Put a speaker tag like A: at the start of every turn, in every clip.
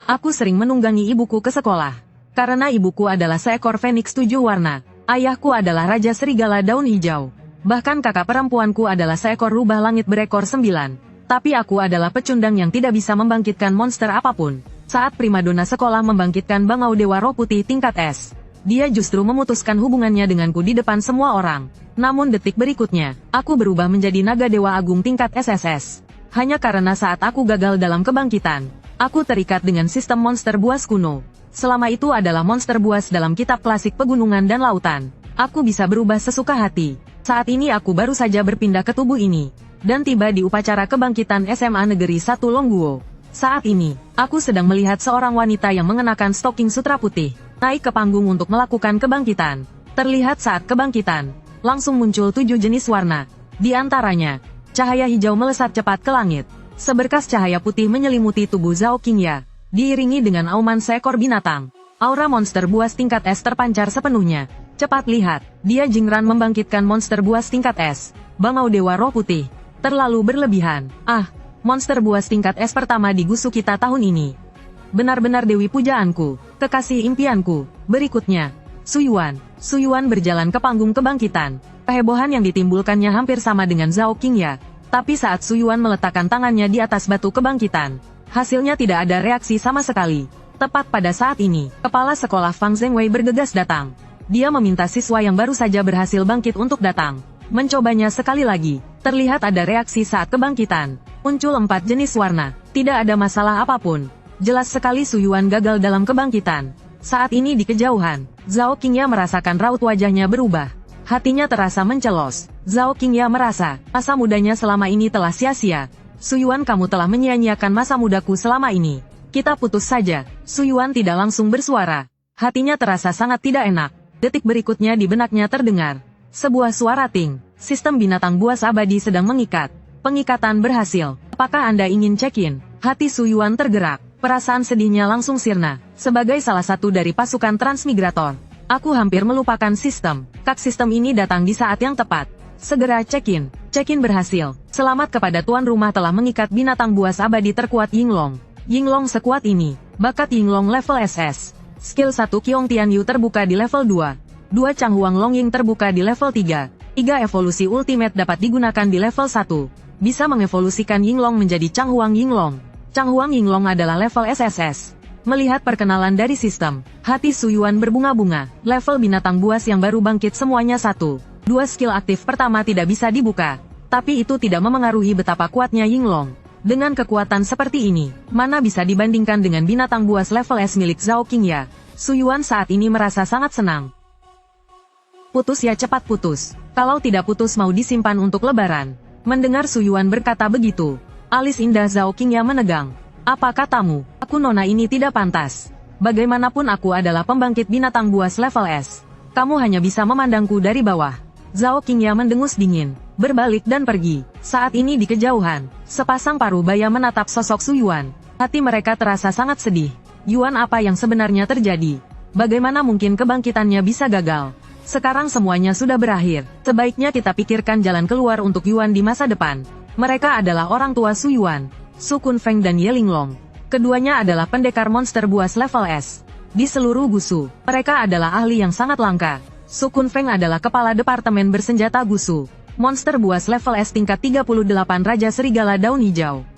A: Aku sering menunggangi ibuku ke sekolah. Karena ibuku adalah seekor Phoenix 7 warna. Ayahku adalah Raja Serigala Daun Hijau. Bahkan kakak perempuanku adalah seekor rubah langit berekor 9. Tapi aku adalah pecundang yang tidak bisa membangkitkan monster apapun. Saat primadona sekolah membangkitkan bangau Dewa Roh Putih tingkat S, dia justru memutuskan hubungannya denganku di depan semua orang. Namun detik berikutnya, aku berubah menjadi naga Dewa Agung tingkat SSS. Hanya karena saat aku gagal dalam kebangkitan, aku terikat dengan sistem monster buas kuno. Selama itu adalah monster buas dalam kitab klasik pegunungan dan lautan. Aku bisa berubah sesuka hati. Saat ini aku baru saja berpindah ke tubuh ini, dan tiba di upacara kebangkitan SMA Negeri 1 Longguo. Saat ini, aku sedang melihat seorang wanita yang mengenakan stocking sutra putih, naik ke panggung untuk melakukan kebangkitan. Terlihat saat kebangkitan, langsung muncul 7 jenis warna. Di antaranya, cahaya hijau melesat cepat ke langit. Seberkas cahaya putih menyelimuti tubuh Zhao Qingya, diiringi dengan auman seekor binatang. Aura monster buas tingkat S terpancar sepenuhnya. Cepat lihat, dia Jingran membangkitkan monster buas tingkat S, bangau Dewa Roh Putih. Terlalu berlebihan. Monster buas tingkat S pertama di Gusu kita tahun ini. Benar-benar dewi pujaanku, kekasih impianku. Berikutnya, Su Yuan. Su Yuan berjalan ke panggung kebangkitan. Kehebohan yang ditimbulkannya hampir sama dengan Zhao Qingya. Tapi saat Su Yuan meletakkan tangannya di atas batu kebangkitan, hasilnya tidak ada reaksi sama sekali. Tepat pada saat ini, kepala sekolah Fang Zhengwei bergegas datang. Dia meminta siswa yang baru saja berhasil bangkit untuk datang. Mencobanya sekali lagi. Terlihat ada reaksi saat kebangkitan. Muncul 4 jenis warna. Tidak ada masalah apapun. Jelas sekali Su Yuan gagal dalam kebangkitan. Saat ini di kejauhan, Zhao Qingya merasakan raut wajahnya berubah. Hatinya terasa mencelos. Zhao Qingya merasa, masa mudanya selama ini telah sia-sia. Su Yuan, kamu telah menyia-nyiakan masa mudaku selama ini. Kita putus saja. Su Yuan tidak langsung bersuara. Hatinya terasa sangat tidak enak. Detik berikutnya di benaknya terdengar sebuah suara ting. Sistem binatang buas abadi sedang mengikat. Pengikatan berhasil. Apakah Anda ingin check-in? Hati Su Yuan tergerak. Perasaan sedihnya langsung sirna. Sebagai salah satu dari pasukan transmigrator, aku hampir melupakan sistem. Sistem ini datang di saat yang tepat. Segera check-in. Check-in berhasil. Selamat kepada tuan rumah telah mengikat binatang buas abadi terkuat Yinglong. Yinglong sekuat ini. Bakat Yinglong level SS. Skill 1 Qiong Tianyu terbuka di level 2. 2 Changhuang Longying terbuka di level 3. 3 evolusi ultimate dapat digunakan di level 1. Bisa mengevolusikan Yinglong menjadi Changhuang Yinglong. Changhuang Yinglong adalah level SSS. Melihat perkenalan dari sistem, hati Su Yuan berbunga-bunga. Level binatang buas yang baru bangkit semuanya 1. 2 skill aktif pertama tidak bisa dibuka. Tapi itu tidak memengaruhi betapa kuatnya Yinglong. Dengan kekuatan seperti ini, mana bisa dibandingkan dengan binatang buas level S milik Zhao Qingya. Su Yuan saat ini merasa sangat senang. Putus ya, cepat putus. Kalau tidak putus mau disimpan untuk lebaran. Mendengar Su Yuan berkata begitu, alis indah Zhao Qingya menegang. Apa katamu? Aku nona ini tidak pantas. Bagaimanapun aku adalah pembangkit binatang buas level S. Kamu hanya bisa memandangku dari bawah. Zhao Qingya mendengus dingin, berbalik dan pergi. Saat ini di kejauhan, sepasang parubaya menatap sosok Su Yuan. Hati mereka terasa sangat sedih. Yuan, apa yang sebenarnya terjadi? Bagaimana mungkin kebangkitannya bisa gagal? Sekarang semuanya sudah berakhir. Sebaiknya kita pikirkan jalan keluar untuk Yuan di masa depan. Mereka adalah orang tua Su Yuan, Su Kunfeng dan Ye Linglong. Keduanya adalah pendekar monster buas level S. Di seluruh Gusu, mereka adalah ahli yang sangat langka. Su Kunfeng adalah kepala departemen bersenjata Gusu. Monster buas level S tingkat 38 Raja Serigala Daun Hijau.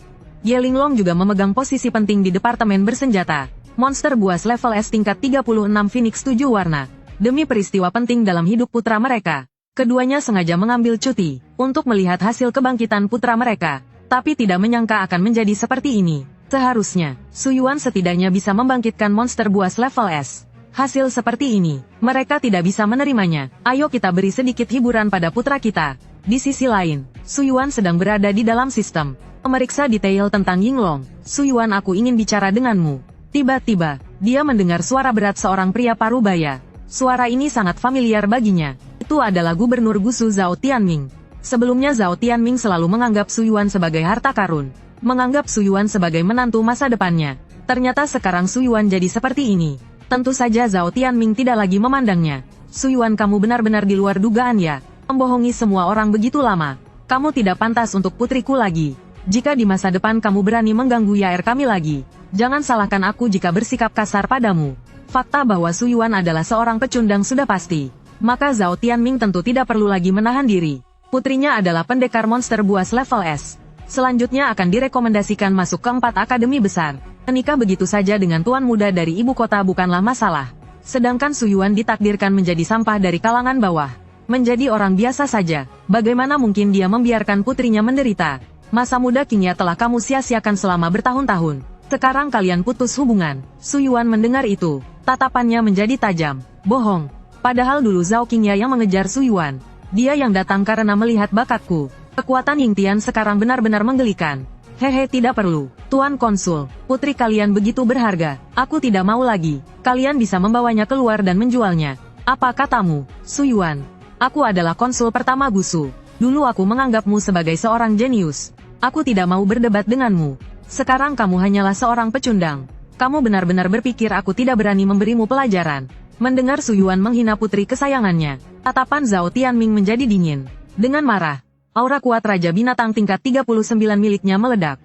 A: Ye Linglong juga memegang posisi penting di departemen bersenjata. Monster buas level S tingkat 36 Phoenix 7 warna. Demi peristiwa penting dalam hidup putra mereka, keduanya sengaja mengambil cuti untuk melihat hasil kebangkitan putra mereka. Tapi tidak menyangka akan menjadi seperti ini. Seharusnya, Su Yuan setidaknya bisa membangkitkan monster buas level S. Hasil seperti ini, mereka tidak bisa menerimanya. Ayo kita beri sedikit hiburan pada putra kita. Di sisi lain, Su Yuan sedang berada di dalam sistem, memeriksa detail tentang Yinglong. Su Yuan, aku ingin bicara denganmu. Tiba-tiba, dia mendengar suara berat seorang pria parubaya. Suara ini sangat familiar baginya. Itu adalah Gubernur Gusu Zhao Tianming. Sebelumnya Zhao Tianming selalu menganggap Su Yuan sebagai harta karun. Menganggap Su Yuan sebagai menantu masa depannya. Ternyata sekarang Su Yuan jadi seperti ini. Tentu saja Zhao Tianming tidak lagi memandangnya. Su Yuan, kamu benar-benar di luar dugaan ya. Membohongi semua orang begitu lama. Kamu tidak pantas untuk putriku lagi. Jika di masa depan kamu berani mengganggu Yair kami lagi, Jangan salahkan aku jika bersikap kasar padamu. Fakta bahwa Su Yuan adalah seorang pecundang sudah pasti. Maka Zhao Tianming tentu tidak perlu lagi menahan diri. Putrinya adalah pendekar monster buas level S. Selanjutnya akan direkomendasikan masuk ke 4 akademi besar. Menikah begitu saja dengan tuan muda dari ibu kota bukanlah masalah. Sedangkan Su Yuan ditakdirkan menjadi sampah dari kalangan bawah. Menjadi orang biasa saja. Bagaimana mungkin dia membiarkan putrinya menderita? Masa muda Qingya telah kamu sia-siakan selama bertahun-tahun. Sekarang kalian putus hubungan. Su Yuan mendengar itu. Tatapannya menjadi tajam. Bohong. Padahal dulu Zhao Qingya yang mengejar Su Yuan. Dia yang datang karena melihat bakatku. Kekuatan Ying Tian sekarang benar-benar menggelikan. Hehe, tidak perlu. Tuan Konsul, putri kalian begitu berharga. Aku tidak mau lagi. Kalian bisa membawanya keluar dan menjualnya. Apa katamu, Su Yuan? Aku adalah konsul pertama Gusu. Dulu aku menganggapmu sebagai seorang jenius. Aku tidak mau berdebat denganmu. Sekarang kamu hanyalah seorang pecundang. Kamu benar-benar berpikir aku tidak berani memberimu pelajaran. Mendengar Su Yuan menghina putri kesayangannya, tatapan Zhao Tianming menjadi dingin. Dengan marah, aura kuat Raja Binatang tingkat 39 miliknya meledak.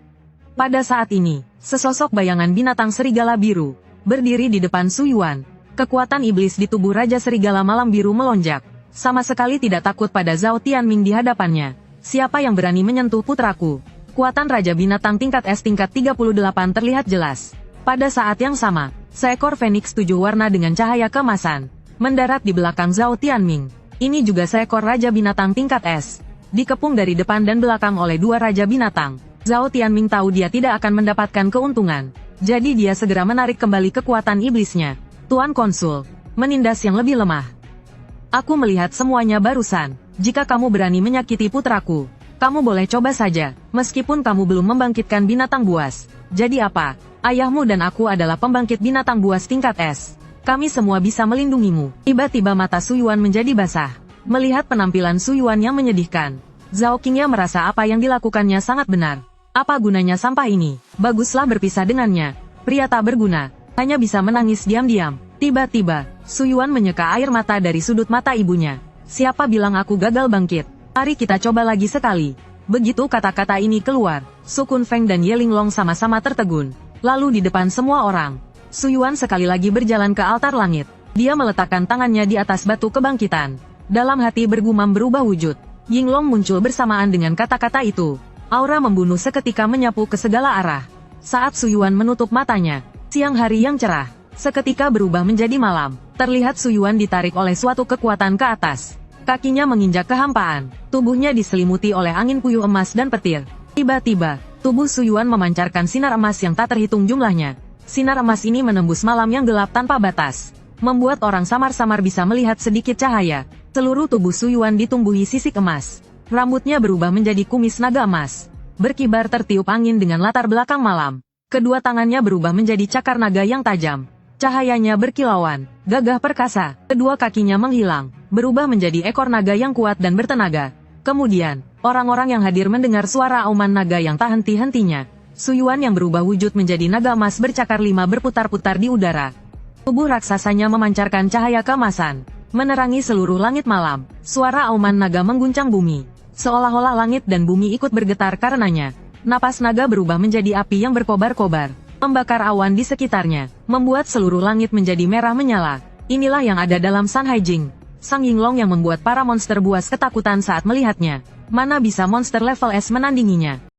A: Pada saat ini, sesosok bayangan binatang serigala biru berdiri di depan Su Yuan. Kekuatan iblis di tubuh Raja Serigala Malam Biru melonjak. Sama sekali tidak takut pada Zhao Tianming di hadapannya. Siapa yang berani menyentuh putraku? Kekuatan Raja Binatang tingkat S tingkat 38 terlihat jelas. Pada saat yang sama, seekor Phoenix 7 warna dengan cahaya keemasan mendarat di belakang Zhao Tianming. Ini juga seekor Raja Binatang tingkat S. Dikepung dari depan dan belakang oleh 2 Raja Binatang. Zhao Tianming tahu dia tidak akan mendapatkan keuntungan. Jadi dia segera menarik kembali kekuatan iblisnya. Tuan Konsul, menindas yang lebih lemah. Aku melihat semuanya barusan. Jika kamu berani menyakiti putraku, kamu boleh coba saja, meskipun kamu belum membangkitkan binatang buas. Jadi apa? Ayahmu dan aku adalah pembangkit binatang buas tingkat S. Kami semua bisa melindungimu. Tiba-tiba mata Su Yuan menjadi basah. Melihat penampilan Su Yuan yang menyedihkan, Zhao Qingya merasa apa yang dilakukannya sangat benar. Apa gunanya sampah ini? Baguslah berpisah dengannya. Pria tak berguna, hanya bisa menangis diam-diam. Tiba-tiba, Su Yuan menyeka air mata dari sudut mata ibunya. Siapa bilang aku gagal bangkit? Mari kita coba lagi sekali. Begitu kata-kata ini keluar, Su Kunfeng dan Ye Linglong sama-sama tertegun. Lalu di depan semua orang, Su Yuan sekali lagi berjalan ke altar langit. Dia meletakkan tangannya di atas batu kebangkitan. Dalam hati bergumam berubah wujud. Yinglong muncul bersamaan dengan kata-kata itu. Aura membunuh seketika menyapu ke segala arah. Saat Su Yuan menutup matanya, siang hari yang cerah seketika berubah menjadi malam. Terlihat Su Yuan ditarik oleh suatu kekuatan ke atas. Kakinya menginjak kehampaan. Tubuhnya diselimuti oleh angin puyuh emas dan petir. Tiba-tiba, tubuh Su Yuan memancarkan sinar emas yang tak terhitung jumlahnya. Sinar emas ini menembus malam yang gelap tanpa batas, membuat orang samar-samar bisa melihat sedikit cahaya. Seluruh tubuh Su Yuan ditumbuhi sisik emas. Rambutnya berubah menjadi kumis naga emas. Berkibar tertiup angin dengan latar belakang malam. Kedua tangannya berubah menjadi cakar naga yang tajam. Cahayanya berkilauan, gagah perkasa. Kedua kakinya menghilang, berubah menjadi ekor naga yang kuat dan bertenaga. Kemudian, orang-orang yang hadir mendengar suara auman naga yang tak henti-hentinya. Su Yuan yang berubah wujud menjadi naga emas bercakar 5 berputar-putar di udara. Tubuh raksasanya memancarkan cahaya keemasan, menerangi seluruh langit malam. Suara auman naga mengguncang bumi. Seolah-olah langit dan bumi ikut bergetar karenanya. Napas naga berubah menjadi api yang berkobar-kobar, membakar awan di sekitarnya, membuat seluruh langit menjadi merah menyala. Inilah yang ada dalam San Haijing, Sang Yinglong yang membuat para monster buas ketakutan saat melihatnya. Mana bisa monster level S menandinginya?